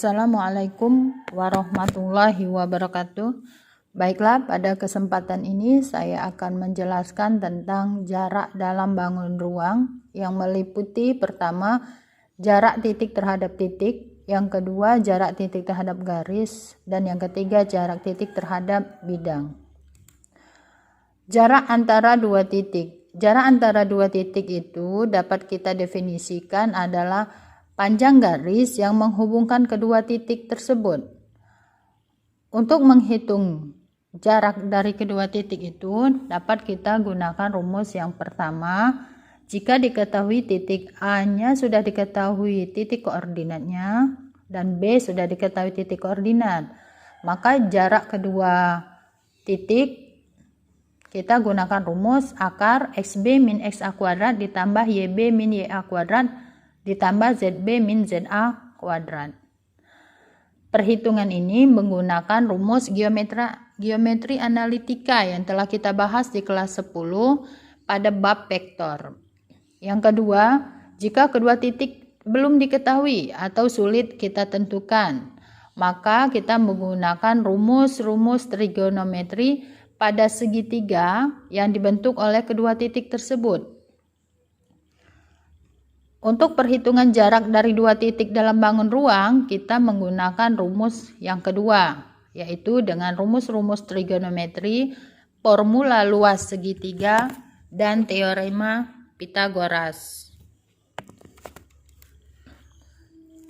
Assalamualaikum warahmatullahi wabarakatuh. Baiklah, pada kesempatan ini saya akan menjelaskan tentang jarak dalam bangun ruang yang meliputi pertama jarak titik terhadap titik, yang kedua jarak titik terhadap garis, dan yang ketiga jarak titik terhadap bidang. Jarak antara dua titik. Jarak antara dua titik itu dapat kita definisikan adalah panjang garis yang menghubungkan kedua titik tersebut. Untuk menghitung jarak dari kedua titik itu dapat kita gunakan rumus yang pertama. Jika diketahui titik A-nya sudah diketahui titik koordinatnya dan B sudah diketahui titik koordinat, maka jarak kedua titik kita gunakan rumus akar XB min XA kuadrat ditambah YB min YA kuadrat ditambah ZB min ZA kuadrat. Perhitungan ini menggunakan rumus geometri analitika yang telah kita bahas di kelas 10 pada bab vektor. Yang kedua, jika kedua titik belum diketahui atau sulit kita tentukan, maka kita menggunakan rumus-rumus trigonometri pada segitiga yang dibentuk oleh kedua titik tersebut. Untuk perhitungan jarak dari dua titik dalam bangun ruang, kita menggunakan rumus yang kedua, yaitu dengan rumus-rumus trigonometri, formula luas segitiga, dan teorema Pitagoras.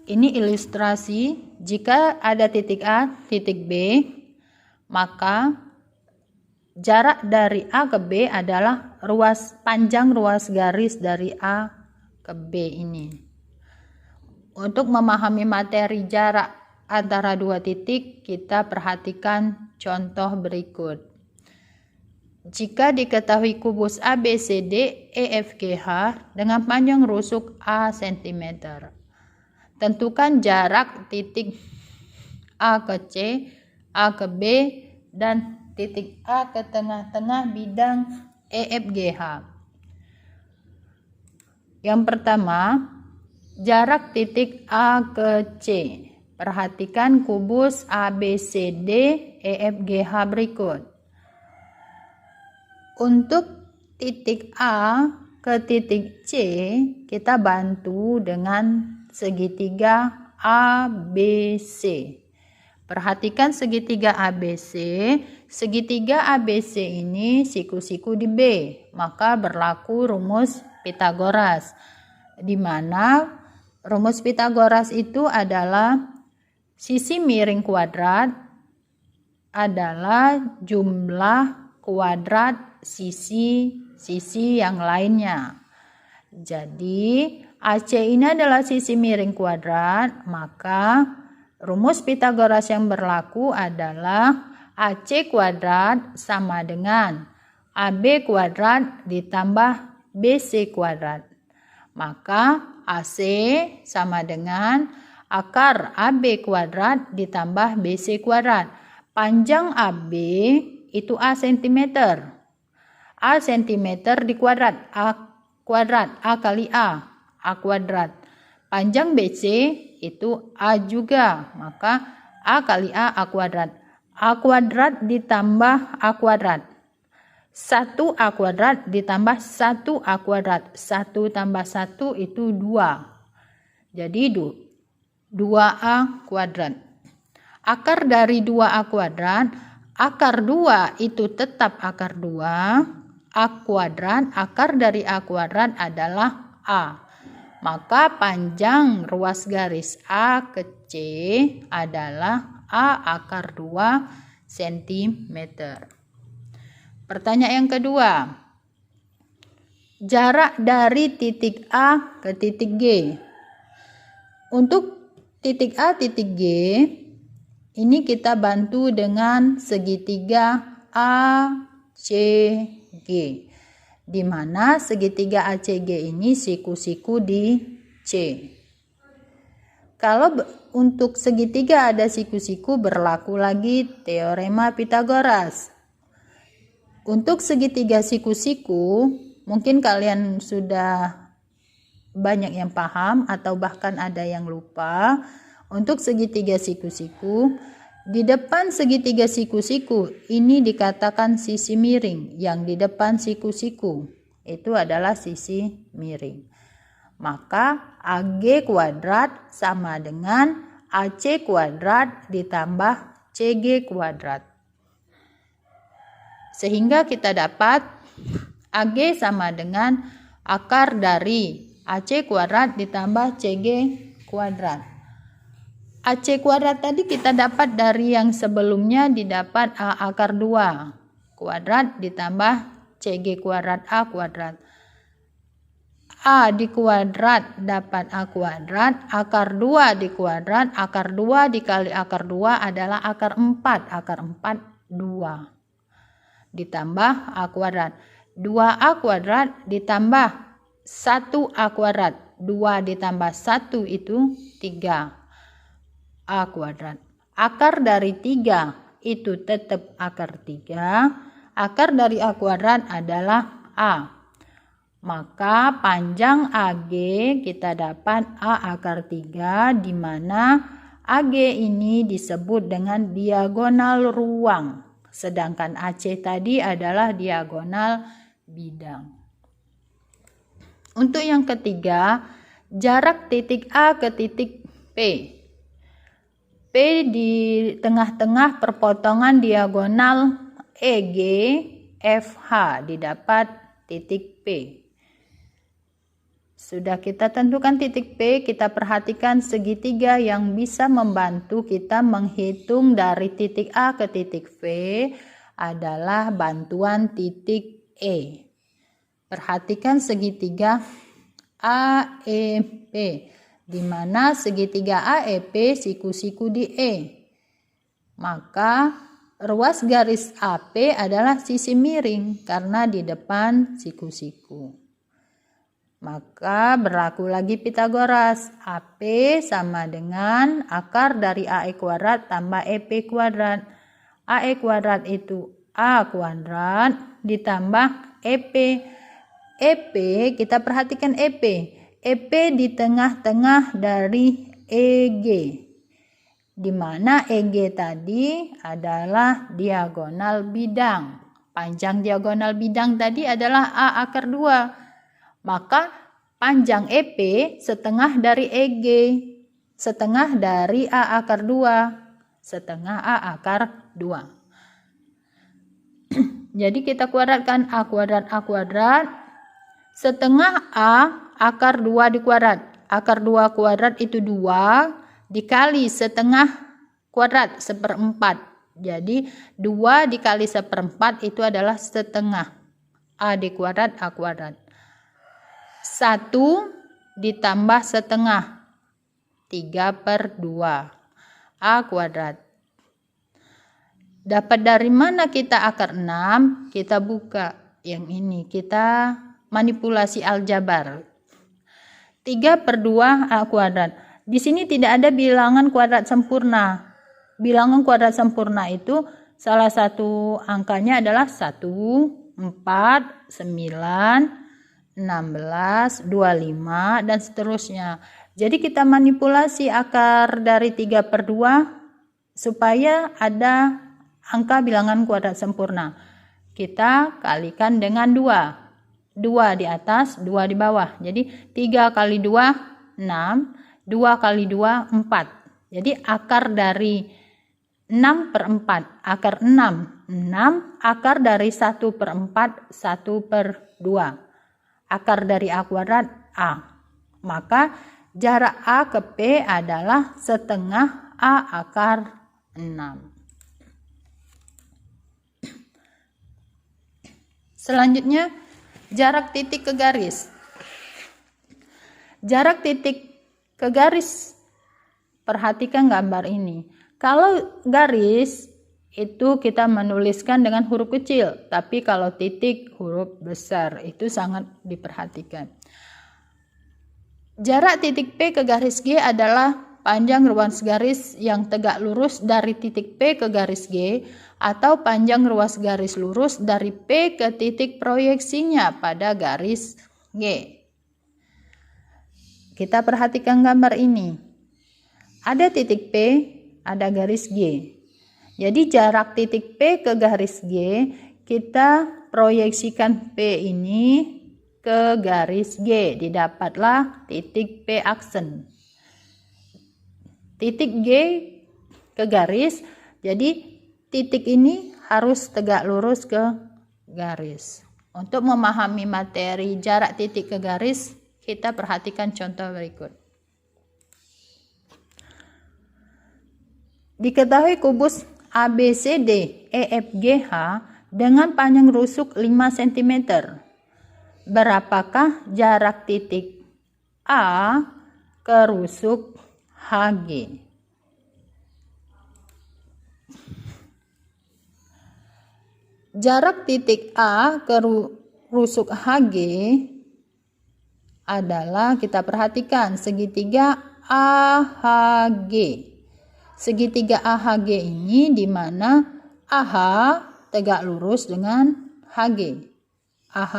Ini ilustrasi, jika ada titik A, titik B, maka jarak dari A ke B adalah panjang ruas garis dari A ke B ini. Untuk memahami materi jarak antara dua titik, kita perhatikan contoh berikut. Jika diketahui kubus ABCD EFGH dengan panjang rusuk A cm, tentukan jarak titik A ke C, A ke B, dan titik A ke tengah-tengah bidang EFGH. Yang pertama, jarak titik A ke C. Perhatikan kubus ABCD EFGH berikut. Untuk titik A ke titik C, kita bantu dengan segitiga ABC. Perhatikan segitiga ABC. Segitiga ABC ini siku-siku di B, maka berlaku rumus Pitagoras, di mana rumus Pitagoras itu adalah sisi miring kuadrat adalah jumlah kuadrat sisi-sisi yang lainnya. Jadi AC ini adalah sisi miring kuadrat, maka rumus Pitagoras yang berlaku adalah AC kuadrat sama dengan AB kuadrat ditambah BC kuadrat. Maka AC sama dengan akar AB kuadrat ditambah BC kuadrat. Panjang AB itu A cm. A cm di kuadrat, A kuadrat, A kali A kuadrat. Panjang BC itu A juga, maka A kali A kuadrat. A kuadrat ditambah A kuadrat. 1A kuadrat ditambah 1A kuadrat. 1 tambah 1 itu 2. Jadi 2A kuadrat. Akar dari 2A kuadrat, akar 2 itu tetap akar 2. A kuadrat, akar dari A kuadrat adalah A. Maka panjang ruas garis A ke C adalah A akar 2 cm. Pertanyaan yang kedua, jarak dari titik A ke titik G. Untuk titik A, titik G, ini kita bantu dengan segitiga ACG, di mana segitiga ACG ini siku-siku di C. Kalau untuk segitiga ada siku-siku, berlaku lagi teorema Pitagoras. Untuk segitiga siku-siku, mungkin kalian sudah banyak yang paham atau bahkan ada yang lupa. Untuk segitiga siku-siku, di depan segitiga siku-siku ini dikatakan sisi miring, yang di depan siku-siku itu adalah sisi miring. Maka AG kuadrat sama dengan AC kuadrat ditambah CG kuadrat. Sehingga kita dapat AG sama dengan akar dari AC kuadrat ditambah CG kuadrat. AC kuadrat tadi kita dapat dari yang sebelumnya, didapat A akar 2 kuadrat ditambah CG kuadrat A kuadrat. A di kuadrat dapat A kuadrat, akar 2 di kuadrat, akar 2 dikali akar 2 adalah akar 4, akar 4 2. Ditambah A kuadrat, 2A kuadrat ditambah 1A kuadrat, 2 ditambah 1 itu 3. A kuadrat. Akar dari 3 itu tetap akar 3. Akar dari A kuadrat adalah A. Maka panjang AG kita dapat A akar 3, di mana AG ini disebut dengan diagonal ruang. Sedangkan AC tadi adalah diagonal bidang. Untuk yang ketiga, jarak titik A ke titik P. P di tengah-tengah perpotongan diagonal EG FH didapat titik P. Sudah kita tentukan titik P, kita perhatikan segitiga yang bisa membantu kita menghitung dari titik A ke titik P adalah bantuan titik E. Perhatikan segitiga AEP, di mana segitiga AEP siku-siku di E. Maka ruas garis AP adalah sisi miring karena di depan siku-siku. Maka berlaku lagi Pitagoras. AP sama dengan akar dari AE kuadrat tambah EP kuadrat. AE kuadrat itu A kuadrat ditambah EP. EP, kita perhatikan EP. EP di tengah-tengah dari EG, di mana EG tadi adalah diagonal bidang. Panjang diagonal bidang tadi adalah A akar 2. Maka panjang EP setengah dari EG, setengah dari A akar 2, setengah A akar 2. Jadi kita kuadratkan A kuadrat, setengah A akar 2 di kuadrat. Akar 2 kuadrat itu 2 dikali setengah kuadrat 1/4. Jadi 2 dikali 1/4 itu adalah setengah. A di kuadrat A kuadrat. 1 ditambah setengah 3/2 A kuadrat. Dapat dari mana kita akar 6? Kita buka yang ini. Kita manipulasi aljabar. 3/2 A kuadrat. Di sini tidak ada bilangan kuadrat sempurna. Bilangan kuadrat sempurna itu salah satu angkanya adalah 1, 4, 9, 16, 25 dan seterusnya. Jadi kita manipulasi akar dari 3/2 supaya ada angka bilangan kuadrat sempurna. Kita kalikan dengan 2. 2 di atas, 2 di bawah. Jadi 3 kali 2, 6. 2 kali 2, 4. Jadi akar dari 6/4. Akar 6, 6. Akar dari 1/4, 1/2. Akar dari A kuadrat, A. Maka jarak A ke P adalah setengah A akar 6. Selanjutnya, jarak titik ke garis. Jarak titik ke garis, perhatikan gambar ini. Kalau garis itu kita menuliskan dengan huruf kecil, tapi kalau titik huruf besar, itu sangat diperhatikan. Jarak titik P ke garis G adalah panjang ruas garis yang tegak lurus dari titik P ke garis G, atau panjang ruas garis lurus dari P ke titik proyeksinya pada garis G. Kita perhatikan gambar ini. ada titik P, ada garis G. Jadi jarak titik P ke garis G, kita proyeksikan P ini ke garis G, didapatlah titik P aksen. Titik G ke garis, jadi titik ini harus tegak lurus ke garis. Untuk memahami materi jarak titik ke garis, kita perhatikan contoh berikut. Diketahui kubus ABCD EFGH dengan panjang rusuk 5 cm. Berapakah jarak titik A ke rusuk HG? Jarak titik A ke rusuk HG adalah, kita perhatikan, segitiga AHG. Segitiga AHG ini di mana AH tegak lurus dengan HG. AH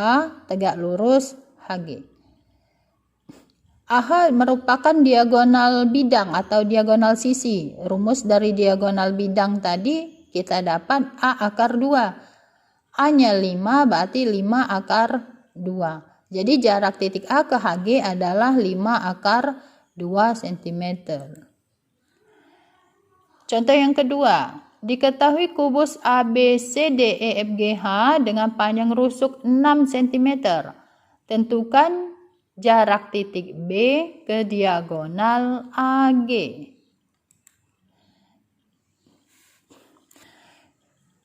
tegak lurus HG. AH merupakan diagonal bidang atau diagonal sisi. Rumus dari diagonal bidang tadi kita dapat A akar 2. A-nya 5, berarti 5 akar 2. Jadi jarak titik A ke HG adalah 5 akar 2 cm. Contoh yang kedua, diketahui kubus ABCDEFGH dengan panjang rusuk 6 cm. Tentukan jarak titik B ke diagonal AG.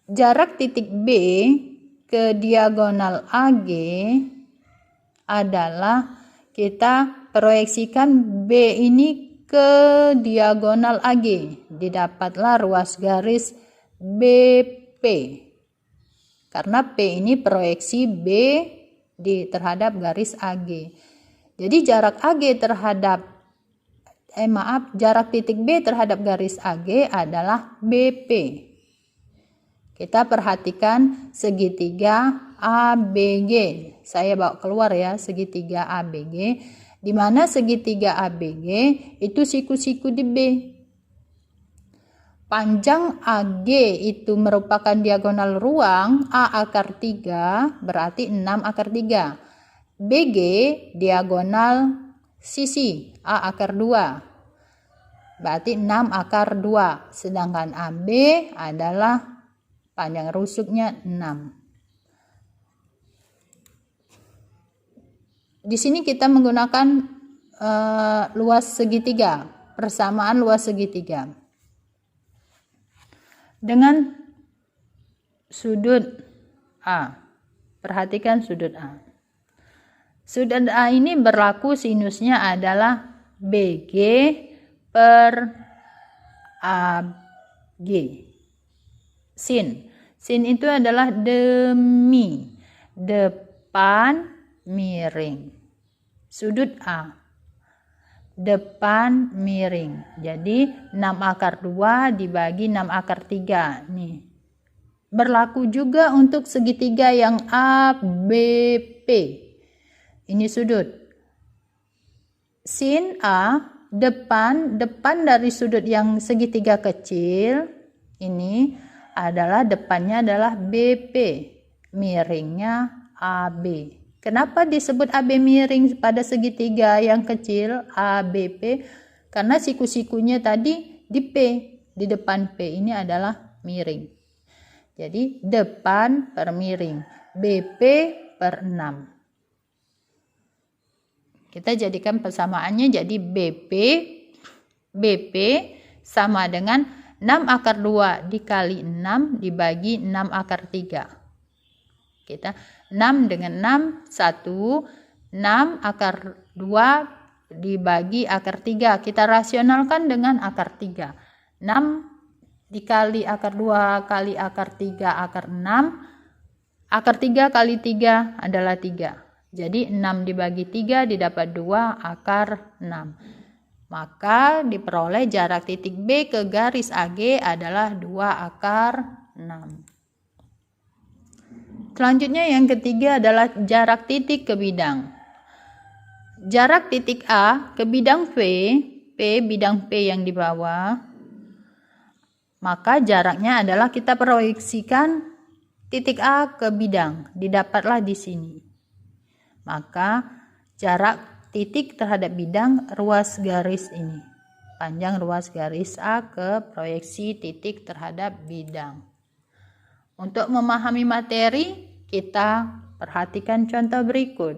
Jarak titik B ke diagonal AG adalah, kita proyeksikan B ini ke diagonal AG. Didapatlah ruas garis BP. Karena P ini proyeksi B terhadap garis AG. Jadi jarak AG terhadap jarak titik B terhadap garis AG adalah BP. Kita perhatikan segitiga ABG. Saya bawa keluar ya, segitiga ABG. Di mana segitiga ABG itu siku-siku di B. Panjang AG itu merupakan diagonal ruang A akar 3, berarti 6 akar 3. BG diagonal sisi A akar 2, berarti 6 akar 2. Sedangkan AB adalah panjang rusuknya 6. Di sini kita menggunakan luas segitiga, persamaan luas segitiga. Dengan sudut A. Perhatikan sudut A. Sudut A ini berlaku sinusnya adalah BG per AB. Sin itu adalah demi, depan, miring. Sudut A, depan, miring. Jadi 6 akar 2 dibagi 6 akar 3. Nih. Berlaku juga untuk segitiga yang ABP. Ini sudut. Sin A, depan dari sudut yang segitiga kecil ini adalah, depannya adalah BP, miringnya AB. Kenapa disebut AB miring pada segitiga yang kecil ABP? Karena siku-sikunya tadi di P, di depan P ini adalah miring. Jadi depan per miring, BP per 6. Kita jadikan persamaannya jadi BP sama dengan 6 akar 2 dikali 6 dibagi 6 akar 3. Kita 6 dengan 6, 1. 6 akar 2 dibagi akar 3. Kita rasionalkan dengan akar 3. 6 dikali akar 2 kali akar 3 akar 6. Akar 3 kali 3 adalah 3. Jadi 6 dibagi 3 didapat 2 akar 6. Maka diperoleh jarak titik B ke garis AG adalah 2 akar 6. Selanjutnya yang ketiga adalah jarak titik ke bidang. Jarak titik A ke bidang V P, bidang P yang di bawah, maka jaraknya adalah kita proyeksikan titik A ke bidang, didapatlah di sini. Maka jarak titik terhadap bidang ruas garis ini. Panjang ruas garis A ke proyeksi titik terhadap bidang. Untuk memahami materi, kita perhatikan contoh berikut.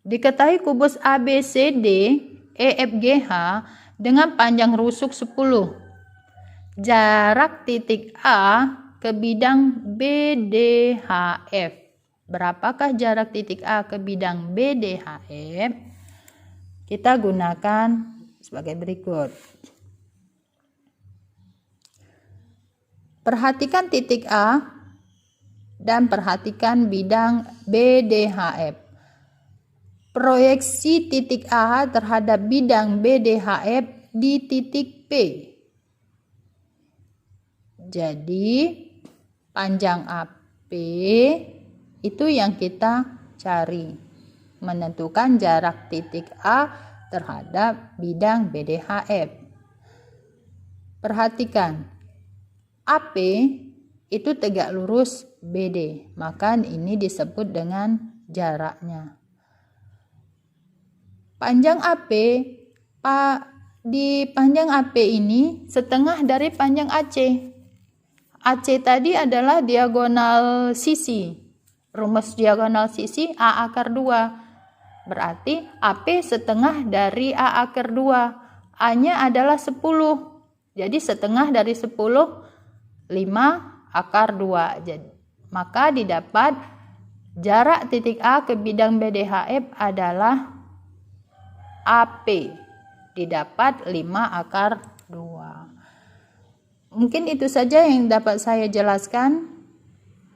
Diketahui kubus ABCD, EFGH dengan panjang rusuk 10. Jarak titik A ke bidang BDHF. Berapakah jarak titik A ke bidang BDHF? Kita gunakan sebagai berikut. Perhatikan titik A dan perhatikan bidang BDHF. Proyeksi titik A terhadap bidang BDHF di titik P. Jadi panjang AP itu yang kita cari, menentukan jarak titik A terhadap bidang BDHF. Perhatikan, AP itu tegak lurus BD, maka ini disebut dengan jaraknya. Panjang AP, di panjang AP ini setengah dari panjang AC. AC tadi adalah diagonal sisi. Rumus diagonal sisi A akar 2. Berarti AP setengah dari A akar 2. A-nya adalah 10. Jadi setengah dari 10, 5 akar 2. Jadi, maka didapat jarak titik A ke bidang BDHF adalah AP. Didapat 5 akar 2. Mungkin itu saja yang dapat saya jelaskan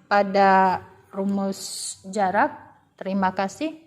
pada rumus jarak. Terima kasih.